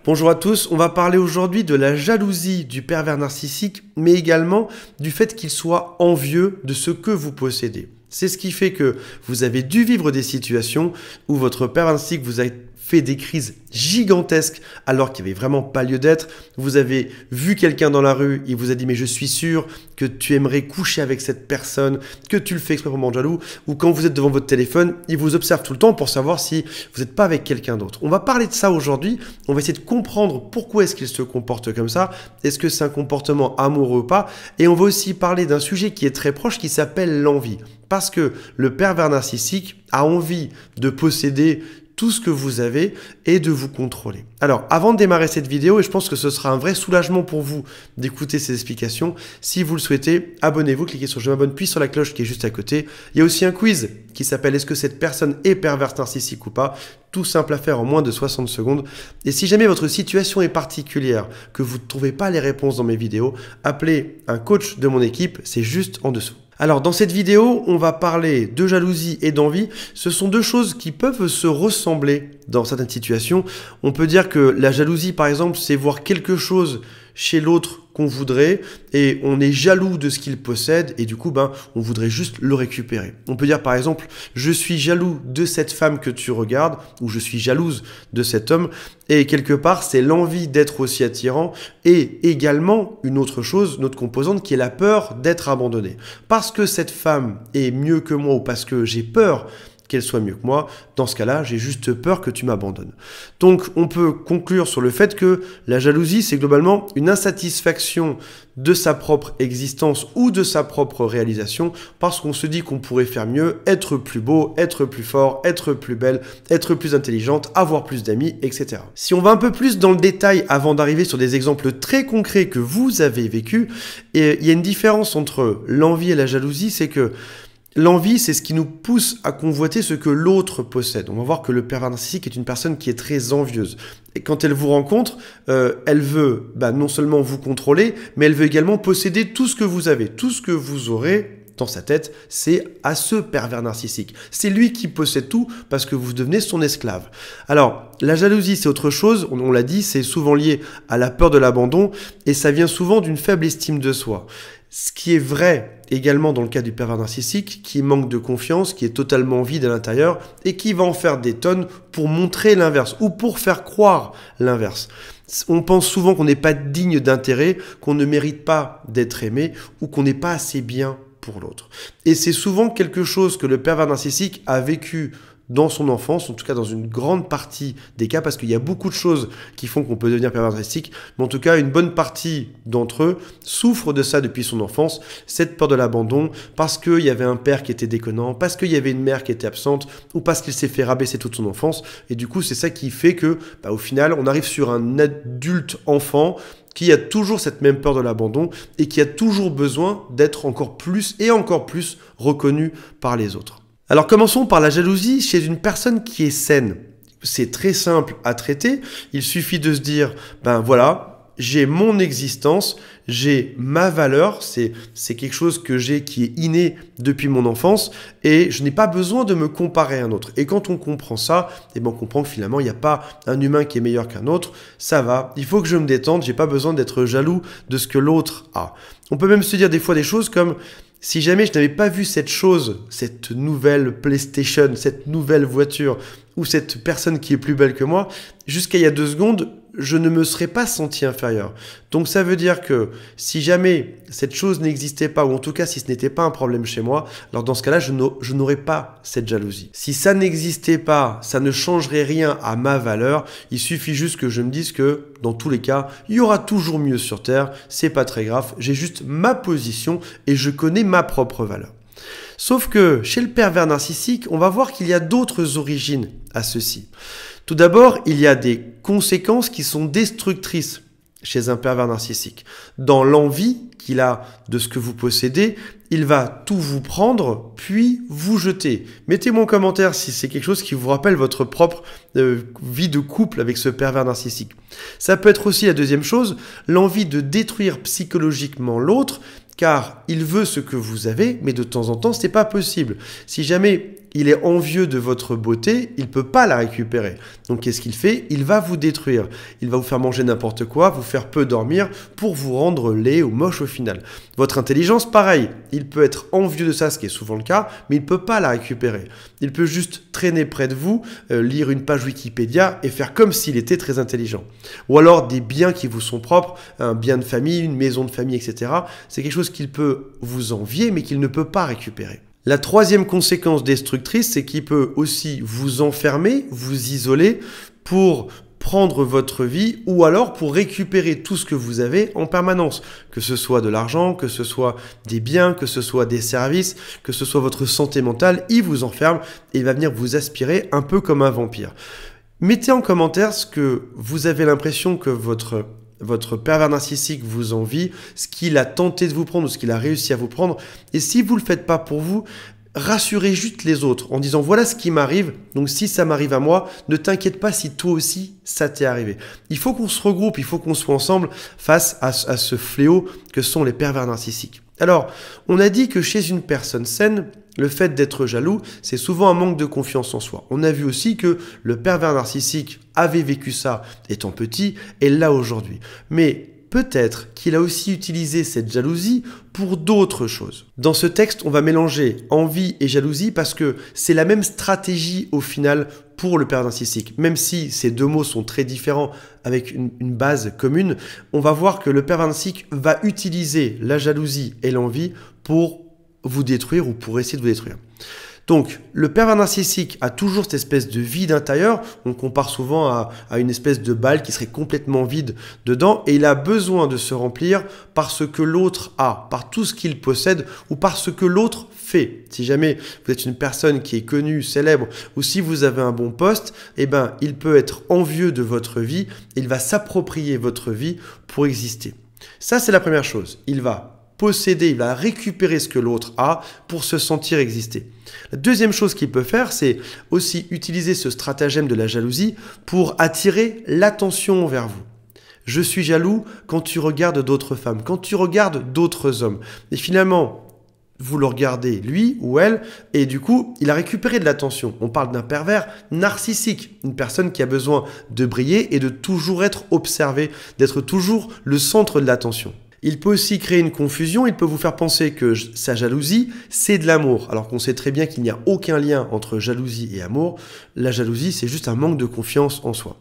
Bonjour à tous, on va parler aujourd'hui de la jalousie du pervers narcissique, mais également du fait qu'il soit envieux de ce que vous possédez. C'est ce qui fait que vous avez dû vivre des situations où votre pervers narcissique vous a fait des crises gigantesques alors qu'il n'y avait vraiment pas lieu d'être. Vous avez vu quelqu'un dans la rue, il vous a dit mais je suis sûr que tu aimerais coucher avec cette personne, que tu le fais exprès pour me rendre jaloux, ou quand vous êtes devant votre téléphone, il vous observe tout le temps pour savoir si vous n'êtes pas avec quelqu'un d'autre. On va parler de ça aujourd'hui, on va essayer de comprendre pourquoi est-ce qu'il se comporte comme ça, est-ce que c'est un comportement amoureux ou pas, et on va aussi parler d'un sujet qui est très proche qui s'appelle l'envie. Parce que le pervers narcissique a envie de posséder tout ce que vous avez et de vous contrôler. Alors, avant de démarrer cette vidéo, et je pense que ce sera un vrai soulagement pour vous d'écouter ces explications, si vous le souhaitez, abonnez-vous, cliquez sur je m'abonne, puis sur la cloche qui est juste à côté. Il y a aussi un quiz qui s'appelle est-ce que cette personne est perverse narcissique ou pas? Tout simple à faire en moins de 60 secondes. Et si jamais votre situation est particulière, que vous ne trouvez pas les réponses dans mes vidéos, appelez un coach de mon équipe, c'est juste en dessous. Alors dans cette vidéo, on va parler de jalousie et d'envie. Ce sont deux choses qui peuvent se ressembler dans certaines situations. On peut dire que la jalousie, par exemple, c'est voir quelque chose chez l'autre qu'on voudrait et on est jaloux de ce qu'il possède et du coup, on voudrait juste le récupérer. On peut dire par exemple, je suis jaloux de cette femme que tu regardes ou je suis jalouse de cet homme et quelque part, c'est l'envie d'être aussi attirant et également une autre chose, une autre composante qui est la peur d'être abandonné. Parce que cette femme est mieux que moi ou parce que j'ai peur qu'elle soit mieux que moi, dans ce cas-là, j'ai juste peur que tu m'abandonnes. Donc, on peut conclure sur le fait que la jalousie, c'est globalement une insatisfaction de sa propre existence ou de sa propre réalisation, parce qu'on se dit qu'on pourrait faire mieux, être plus beau, être plus fort, être plus belle, être plus intelligente, avoir plus d'amis, etc. Si on va un peu plus dans le détail avant d'arriver sur des exemples très concrets que vous avez vécus, et il y a une différence entre l'envie et la jalousie, c'est que l'envie, c'est ce qui nous pousse à convoiter ce que l'autre possède. On va voir que le pervers narcissique est une personne qui est très envieuse. Et quand elle vous rencontre, elle veut non seulement vous contrôler, mais elle veut également posséder tout ce que vous avez. Tout ce que vous aurez dans sa tête, c'est à ce pervers narcissique. C'est lui qui possède tout parce que vous devenez son esclave. Alors, la jalousie, c'est autre chose. On l'a dit, c'est souvent lié à la peur de l'abandon et ça vient souvent d'une faible estime de soi. Ce qui est vrai également dans le cas du pervers narcissique, qui manque de confiance, qui est totalement vide à l'intérieur et qui va en faire des tonnes pour montrer l'inverse ou pour faire croire l'inverse. On pense souvent qu'on n'est pas digne d'intérêt, qu'on ne mérite pas d'être aimé ou qu'on n'est pas assez bien pour l'autre. Et c'est souvent quelque chose que le pervers narcissique a vécu dans son enfance, en tout cas dans une grande partie des cas, parce qu'il y a beaucoup de choses qui font qu'on peut devenir pervers narcissique, mais en tout cas une bonne partie d'entre eux souffrent de ça depuis son enfance, cette peur de l'abandon, parce qu'il y avait un père qui était déconnant, parce qu'il y avait une mère qui était absente, ou parce qu'il s'est fait rabaisser toute son enfance, et du coup c'est ça qui fait que, au final, on arrive sur un adulte enfant qui a toujours cette même peur de l'abandon et qui a toujours besoin d'être encore plus et encore plus reconnu par les autres. Alors commençons par la jalousie chez une personne qui est saine. C'est très simple à traiter, il suffit de se dire, voilà, j'ai mon existence, j'ai ma valeur, c'est quelque chose que j'ai qui est inné depuis mon enfance et je n'ai pas besoin de me comparer à un autre. Et quand on comprend ça, on comprend que finalement il n'y a pas un humain qui est meilleur qu'un autre, ça va, il faut que je me détende, j'ai pas besoin d'être jaloux de ce que l'autre a. On peut même se dire des fois des choses comme si jamais je n'avais pas vu cette chose, cette nouvelle PlayStation, cette nouvelle voiture, ou cette personne qui est plus belle que moi, jusqu'à il y a 2 secondes, je ne me serais pas senti inférieur. Donc ça veut dire que si jamais cette chose n'existait pas, ou en tout cas si ce n'était pas un problème chez moi, alors dans ce cas-là, je n'aurais pas cette jalousie. Si ça n'existait pas, ça ne changerait rien à ma valeur, il suffit juste que je me dise que dans tous les cas, il y aura toujours mieux sur Terre, c'est pas très grave, j'ai juste ma position et je connais ma propre valeur. Sauf que chez le pervers narcissique, on va voir qu'il y a d'autres origines à ceci. Tout d'abord, il y a des conséquences qui sont destructrices chez un pervers narcissique. Dans l'envie qu'il a de ce que vous possédez, il va tout vous prendre, puis vous jeter. Mettez-moi en commentaire si c'est quelque chose qui vous rappelle votre propre vie de couple avec ce pervers narcissique. Ça peut être aussi la deuxième chose, l'envie de détruire psychologiquement l'autre, car il veut ce que vous avez, mais de temps en temps, ce n'est pas possible. Si jamais il est envieux de votre beauté, il ne peut pas la récupérer. Donc qu'est-ce qu'il fait? Il va vous détruire. Il va vous faire manger n'importe quoi, vous faire peu dormir pour vous rendre laid ou moche au final. Votre intelligence, pareil. Il peut être envieux de ça, ce qui est souvent le cas, mais il ne peut pas la récupérer. Il peut juste traîner près de vous, lire une page Wikipédia et faire comme s'il était très intelligent. Ou alors des biens qui vous sont propres, un bien de famille, une maison de famille, etc. C'est quelque chose qu'il peut vous envier, mais qu'il ne peut pas récupérer. La troisième conséquence destructrice, c'est qu'il peut aussi vous enfermer, vous isoler pour prendre votre vie ou alors pour récupérer tout ce que vous avez en permanence, que ce soit de l'argent, que ce soit des biens, que ce soit des services, que ce soit votre santé mentale, il vous enferme et il va venir vous aspirer un peu comme un vampire. Mettez en commentaire ce que vous avez l'impression que votre pervers narcissique vous envie, ce qu'il a tenté de vous prendre ou ce qu'il a réussi à vous prendre. Et si vous ne le faites pas pour vous, rassurez juste les autres en disant voilà ce qui m'arrive, donc si ça m'arrive à moi, ne t'inquiète pas si toi aussi ça t'est arrivé. Il faut qu'on se regroupe, il faut qu'on soit ensemble face à ce fléau que sont les pervers narcissiques. Alors, on a dit que chez une personne saine, le fait d'être jaloux, c'est souvent un manque de confiance en soi. On a vu aussi que le pervers narcissique avait vécu ça étant petit et là aujourd'hui. Mais peut-être qu'il a aussi utilisé cette jalousie pour d'autres choses. Dans ce texte, on va mélanger envie et jalousie parce que c'est la même stratégie au final pour le pervers narcissique. Même si ces deux mots sont très différents avec une base commune, on va voir que le pervers narcissique va utiliser la jalousie et l'envie pour vous détruire ou pour essayer de vous détruire. Donc, le pervers narcissique a toujours cette espèce de vide intérieur. On compare souvent à une espèce de balle qui serait complètement vide dedans et il a besoin de se remplir par ce que l'autre a, par tout ce qu'il possède ou par ce que l'autre fait. Si jamais vous êtes une personne qui est connue, célèbre ou si vous avez un bon poste, eh ben, il peut être envieux de votre vie. Il va s'approprier votre vie pour exister. Ça, c'est la première chose. Il va posséder, il va récupérer ce que l'autre a pour se sentir exister. La deuxième chose qu'il peut faire, c'est aussi utiliser ce stratagème de la jalousie pour attirer l'attention vers vous. Je suis jaloux quand tu regardes d'autres femmes, quand tu regardes d'autres hommes. Et finalement, vous le regardez, lui ou elle, et du coup, il a récupéré de l'attention. On parle d'un pervers narcissique, une personne qui a besoin de briller et de toujours être observé, d'être toujours le centre de l'attention. Il peut aussi créer une confusion, il peut vous faire penser que sa jalousie, c'est de l'amour, alors qu'on sait très bien qu'il n'y a aucun lien entre jalousie et amour. La jalousie, c'est juste un manque de confiance en soi.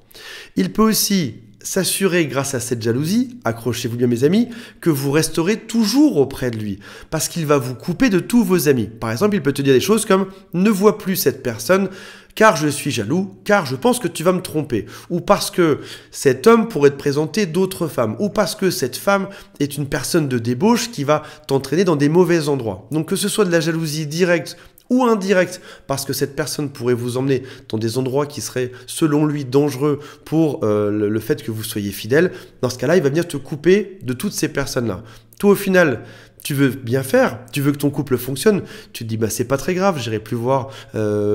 Il peut aussi s'assurer grâce à cette jalousie, accrochez-vous bien mes amis, que vous resterez toujours auprès de lui, parce qu'il va vous couper de tous vos amis. Par exemple, il peut te dire des choses comme « ne vois plus cette personne », car je suis jaloux, car je pense que tu vas me tromper, ou parce que cet homme pourrait te présenter d'autres femmes, ou parce que cette femme est une personne de débauche qui va t'entraîner dans des mauvais endroits. Donc que ce soit de la jalousie directe ou indirecte, parce que cette personne pourrait vous emmener dans des endroits qui seraient, selon lui, dangereux pour le fait que vous soyez fidèle, dans ce cas-là, il va venir te couper de toutes ces personnes-là. Toi, au final, tu veux bien faire, tu veux que ton couple fonctionne, tu te dis, bah, c'est pas très grave, j'irai plus voir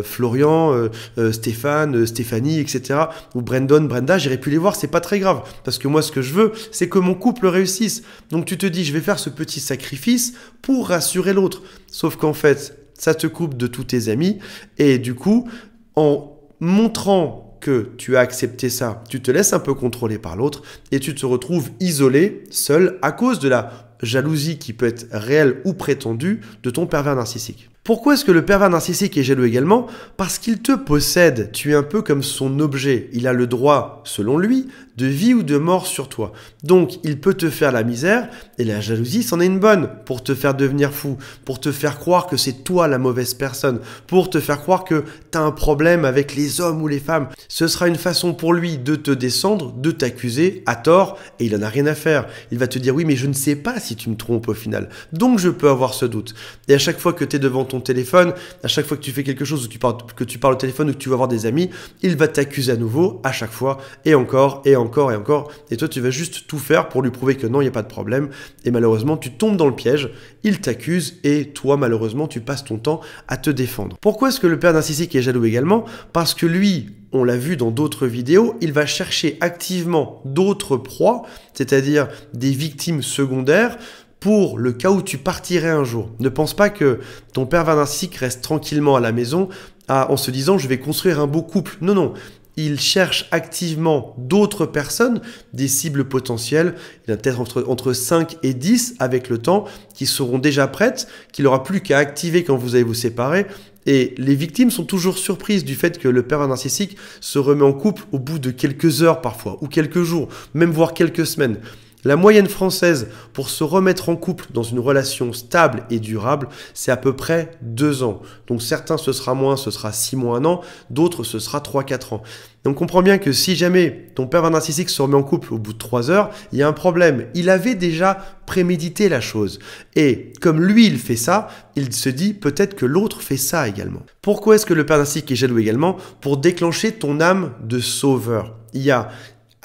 Florian, Stéphane, Stéphanie, etc. Ou Brandon, Brenda, j'irai plus les voir, c'est pas très grave. Parce que moi, ce que je veux, c'est que mon couple réussisse. Donc tu te dis, je vais faire ce petit sacrifice pour rassurer l'autre. Sauf qu'en fait, ça te coupe de tous tes amis. Et du coup, en montrant que tu as accepté ça, tu te laisses un peu contrôler par l'autre et tu te retrouves isolé, seul, à cause de la jalousie qui peut être réelle ou prétendue de ton pervers narcissique. Pourquoi est-ce que le pervers narcissique est jaloux également? Parce qu'il te possède, tu es un peu comme son objet. Il a le droit, selon lui, de vie ou de mort sur toi. Donc, il peut te faire la misère, et la jalousie, c'en est une bonne, pour te faire devenir fou, pour te faire croire que c'est toi la mauvaise personne, pour te faire croire que tu as un problème avec les hommes ou les femmes. Ce sera une façon pour lui de te descendre, de t'accuser à tort, et il n'en a rien à faire. Il va te dire, oui, mais je ne sais pas si tu me trompes au final. Donc, je peux avoir ce doute. Et à chaque fois que tu es devant ton téléphone, à chaque fois que tu fais quelque chose, que tu parles au téléphone ou que tu vas voir des amis, il va t'accuser à nouveau, à chaque fois, et encore, et encore, et encore. Et toi, tu vas juste tout faire pour lui prouver que non, il n'y a pas de problème. Et malheureusement, tu tombes dans le piège, il t'accuse, et toi, malheureusement, tu passes ton temps à te défendre. Pourquoi est-ce que le père narcissique est jaloux également? Parce que lui, on l'a vu dans d'autres vidéos, il va chercher activement d'autres proies, c'est-à-dire des victimes secondaires, pour le cas où tu partirais un jour. Ne pense pas que ton pervers narcissique reste tranquillement à la maison en se disant je vais construire un beau couple. Non, non. Il cherche activement d'autres personnes, des cibles potentielles. Il y en a peut-être entre 5 et 10 avec le temps qui seront déjà prêtes, qu'il n'aura plus qu'à activer quand vous allez vous séparer. Et les victimes sont toujours surprises du fait que le pervers narcissique se remet en couple au bout de quelques heures parfois, ou quelques jours, même voire quelques semaines. La moyenne française pour se remettre en couple dans une relation stable et durable, c'est à peu près 2 ans. Donc certains ce sera moins, ce sera 6 mois, 1 an, d'autres ce sera 3-4 ans. Donc on comprend bien que si jamais ton pervers narcissique se remet en couple au bout de 3 heures, il y a un problème. Il avait déjà prémédité la chose. Et comme lui il fait ça, il se dit peut-être que l'autre fait ça également. Pourquoi est-ce que le pervers narcissique est jaloux également? Pour déclencher ton âme de sauveur. Il y a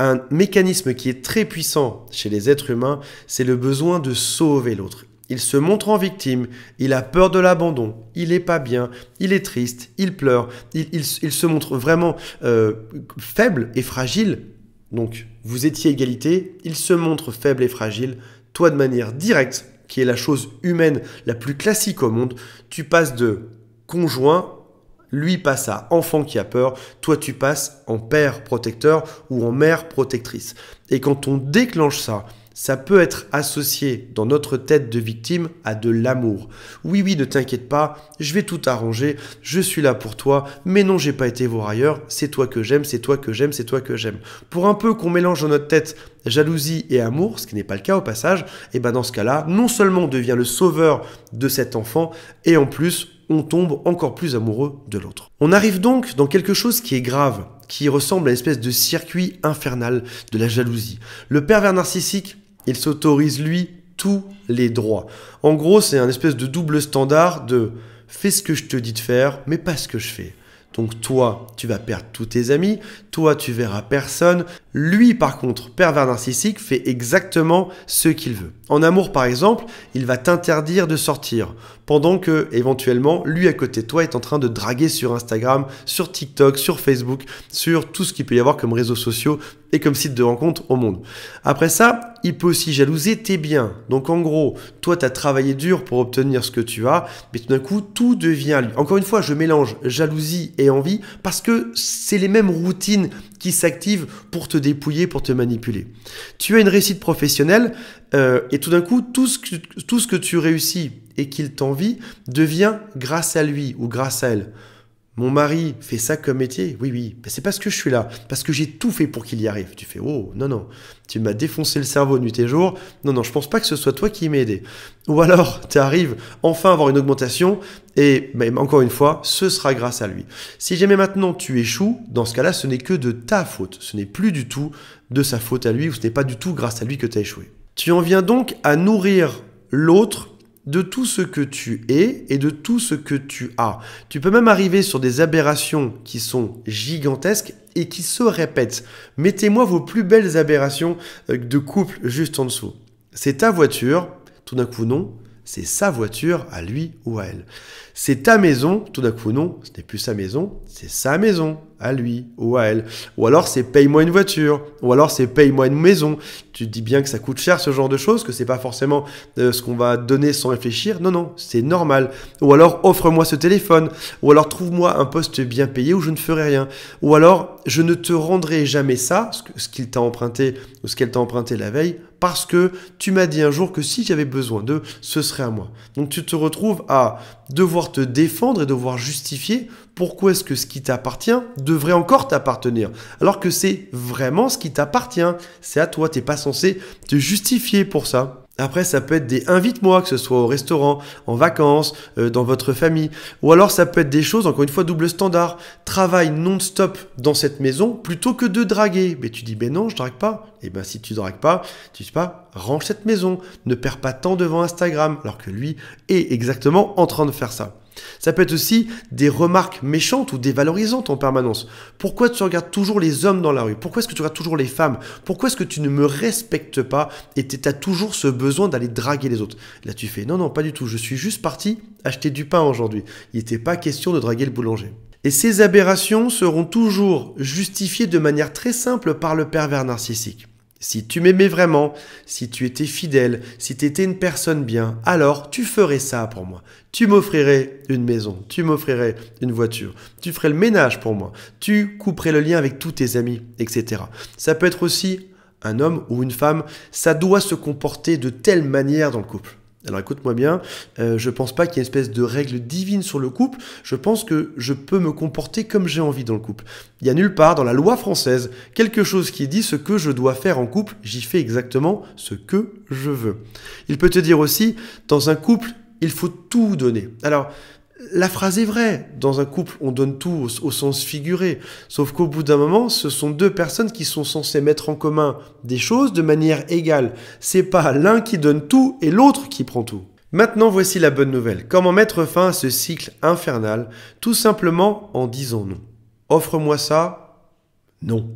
un mécanisme qui est très puissant chez les êtres humains, c'est le besoin de sauver l'autre. Il se montre en victime, il a peur de l'abandon, il n'est pas bien, il est triste, il pleure, il se montre vraiment faible et fragile. Donc, vous étiez égalité, il se montre faible et fragile. Toi, de manière directe, qui est la chose humaine la plus classique au monde, tu passes de conjoint, lui passe à enfant qui a peur, toi tu passes en père protecteur ou en mère protectrice. Et quand on déclenche ça, ça peut être associé dans notre tête de victime à de l'amour. Oui, oui, ne t'inquiète pas, je vais tout arranger, je suis là pour toi, mais non, j'ai pas été voir ailleurs, c'est toi que j'aime, c'est toi que j'aime, c'est toi que j'aime. Pour un peu qu'on mélange dans notre tête jalousie et amour, ce qui n'est pas le cas au passage, et ben dans ce cas-là, non seulement on devient le sauveur de cet enfant, et en plus, on tombe encore plus amoureux de l'autre. On arrive donc dans quelque chose qui est grave, qui ressemble à une espèce de circuit infernal de la jalousie. Le pervers narcissique, il s'autorise lui tous les droits. En gros, c'est un espèce de double standard de fais ce que je te dis de faire, mais pas ce que je fais. Donc toi, tu vas perdre tous tes amis, toi, tu verras personne. Lui, par contre, pervers narcissique, fait exactement ce qu'il veut. En amour, par exemple, il va t'interdire de sortir, pendant que, éventuellement, lui, à côté de toi, est en train de draguer sur Instagram, sur TikTok, sur Facebook, sur tout ce qu'il peut y avoir comme réseaux sociaux et comme sites de rencontres au monde. Après ça, il peut aussi jalouser tes biens. Donc en gros, toi, tu as travaillé dur pour obtenir ce que tu as, mais tout d'un coup, tout devient à lui. Encore une fois, je mélange jalousie et envie parce que c'est les mêmes routines qui s'activent pour te dépouiller, pour te manipuler. Tu as une réussite professionnelle et tout d'un coup, tout ce que tu réussis et qu'il t'envie devient grâce à lui ou grâce à elle. Mon mari fait ça comme métier? Oui, oui. Ben, c'est parce que je suis là, parce que j'ai tout fait pour qu'il y arrive. Tu fais, oh, non, non, tu m'as défoncé le cerveau nuit et jour. Non, non, je pense pas que ce soit toi qui m'aies aidé. Ou alors, tu arrives enfin à avoir une augmentation et ben, encore une fois, ce sera grâce à lui. Si jamais maintenant tu échoues, dans ce cas-là, ce n'est que de ta faute. Ce n'est plus du tout de sa faute à lui ou ce n'est pas du tout grâce à lui que tu as échoué. Tu en viens donc à nourrir l'autre de tout ce que tu es et de tout ce que tu as. Tu peux même arriver sur des aberrations qui sont gigantesques et qui se répètent. Mettez-moi vos plus belles aberrations de couple juste en dessous. C'est ta voiture, tout d'un coup non, c'est sa voiture à lui ou à elle. C'est ta maison, tout d'un coup non, ce n'est plus sa maison, c'est sa maison à lui ou à elle. Ou alors c'est paye-moi une voiture, ou alors c'est paye-moi une maison. Tu te dis bien que ça coûte cher ce genre de choses, que c'est pas forcément ce qu'on va donner sans réfléchir. Non, non, c'est normal. Ou alors offre-moi ce téléphone, ou alors trouve-moi un poste bien payé où je ne ferai rien. Ou alors je ne te rendrai jamais ça, ce qu'il t'a emprunté ou ce qu'elle t'a emprunté la veille, parce que tu m'as dit un jour que si j'avais besoin d'eux, ce serait à moi. Donc tu te retrouves à devoir te défendre et devoir justifier pourquoi est-ce que ce qui t'appartient devrait encore t'appartenir, alors que c'est vraiment ce qui t'appartient. C'est à toi, t'es pas censé te justifier pour ça. Après, ça peut être des invite-moi, que ce soit au restaurant, en vacances, dans votre famille. Ou alors, ça peut être des choses, encore une fois, double standard. Travaille non-stop dans cette maison plutôt que de draguer. Mais tu dis, ben non, je drague pas. Et ben si tu dragues pas, tu dis pas, range cette maison. Ne perds pas de temps devant Instagram. Alors que lui est exactement en train de faire ça. Ça peut être aussi des remarques méchantes ou dévalorisantes en permanence. Pourquoi tu regardes toujours les hommes dans la rue? Pourquoi est-ce que tu regardes toujours les femmes? Pourquoi est-ce que tu ne me respectes pas et tu as toujours ce besoin d'aller draguer les autres? Là, tu fais non, non, pas du tout. Je suis juste parti acheter du pain aujourd'hui. Il n'était pas question de draguer le boulanger. Et ces aberrations seront toujours justifiées de manière très simple par le pervers narcissique. Si tu m'aimais vraiment, si tu étais fidèle, si tu étais une personne bien, alors tu ferais ça pour moi. Tu m'offrirais une maison, tu m'offrirais une voiture, tu ferais le ménage pour moi, tu couperais le lien avec tous tes amis, etc. Ça peut être aussi un homme ou une femme, ça doit se comporter de telle manière dans le couple. Alors écoute-moi bien, je pense pas qu'il y ait une espèce de règle divine sur le couple, je pense que je peux me comporter comme j'ai envie dans le couple. Il n'y a nulle part dans la loi française quelque chose qui dit ce que je dois faire en couple, j'y fais exactement ce que je veux. Il peut te dire aussi, dans un couple, il faut tout donner. Alors, la phrase est vraie, dans un couple, on donne tout au sens figuré, sauf qu'au bout d'un moment, ce sont deux personnes qui sont censées mettre en commun des choses de manière égale. C'est pas l'un qui donne tout et l'autre qui prend tout. Maintenant, voici la bonne nouvelle. Comment mettre fin à ce cycle infernal? Tout simplement en disant non. Offre-moi ça? Non.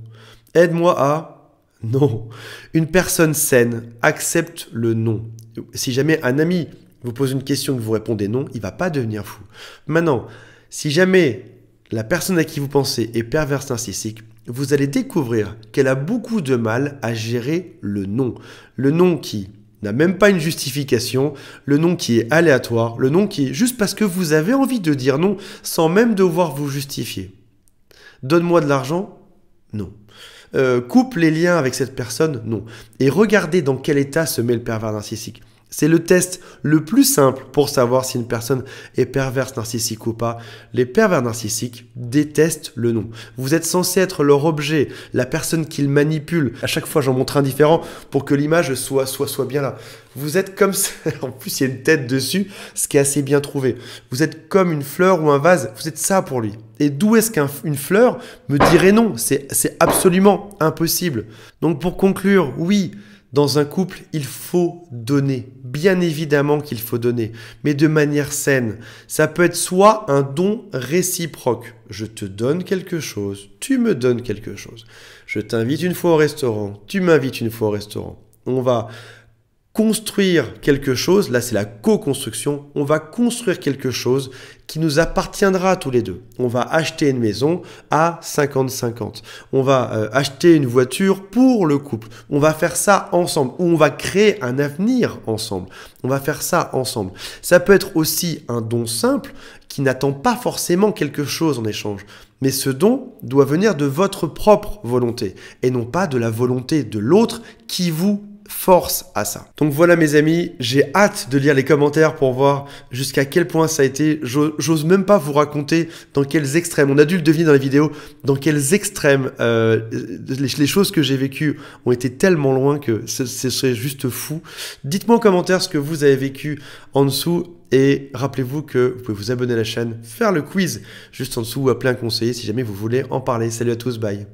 Aide-moi à? Non. Une personne saine accepte le non. Si jamais un ami vous pose une question et que vous répondez non, il ne va pas devenir fou. Maintenant, si jamais la personne à qui vous pensez est perverse narcissique, vous allez découvrir qu'elle a beaucoup de mal à gérer le non. Le non qui n'a même pas une justification, le non qui est aléatoire, le non qui est juste parce que vous avez envie de dire non sans même devoir vous justifier. Donne-moi de l'argent? Non. Coupe les liens avec cette personne? Non. Et regardez dans quel état se met le pervers narcissique. C'est le test le plus simple pour savoir si une personne est perverse narcissique ou pas. Les pervers narcissiques détestent le non. Vous êtes censé être leur objet, la personne qu'ils manipulent. À chaque fois, j'en montre un différent pour que l'image soit bien là. Vous êtes comme ça. En plus, il y a une tête dessus, ce qui est assez bien trouvé. Vous êtes comme une fleur ou un vase. Vous êtes ça pour lui. Et d'où est-ce qu'une fleur me dirait non? C'est absolument impossible. Donc pour conclure, oui, dans un couple, il faut donner. Bien évidemment qu'il faut donner, mais de manière saine. Ça peut être soit un don réciproque. Je te donne quelque chose, tu me donnes quelque chose. Je t'invite une fois au restaurant, tu m'invites une fois au restaurant. On va construire quelque chose, là c'est la co-construction, on va construire quelque chose qui nous appartiendra tous les deux. On va acheter une maison à 50-50. On va acheter une voiture pour le couple. On va faire ça ensemble. Ou on va créer un avenir ensemble. On va faire ça ensemble. Ça peut être aussi un don simple qui n'attend pas forcément quelque chose en échange. Mais ce don doit venir de votre propre volonté et non pas de la volonté de l'autre qui vous force à ça. Donc voilà mes amis, j'ai hâte de lire les commentaires pour voir jusqu'à quel point ça a été. J'ose même pas vous raconter dans quels extrêmes, on a dû le deviner dans la vidéo, dans quels extrêmes les choses que j'ai vécues ont été tellement loin que ce serait juste fou. Dites-moi en commentaire ce que vous avez vécu en dessous et rappelez-vous que vous pouvez vous abonner à la chaîne, faire le quiz juste en dessous ou appeler un conseiller si jamais vous voulez en parler. Salut à tous, bye.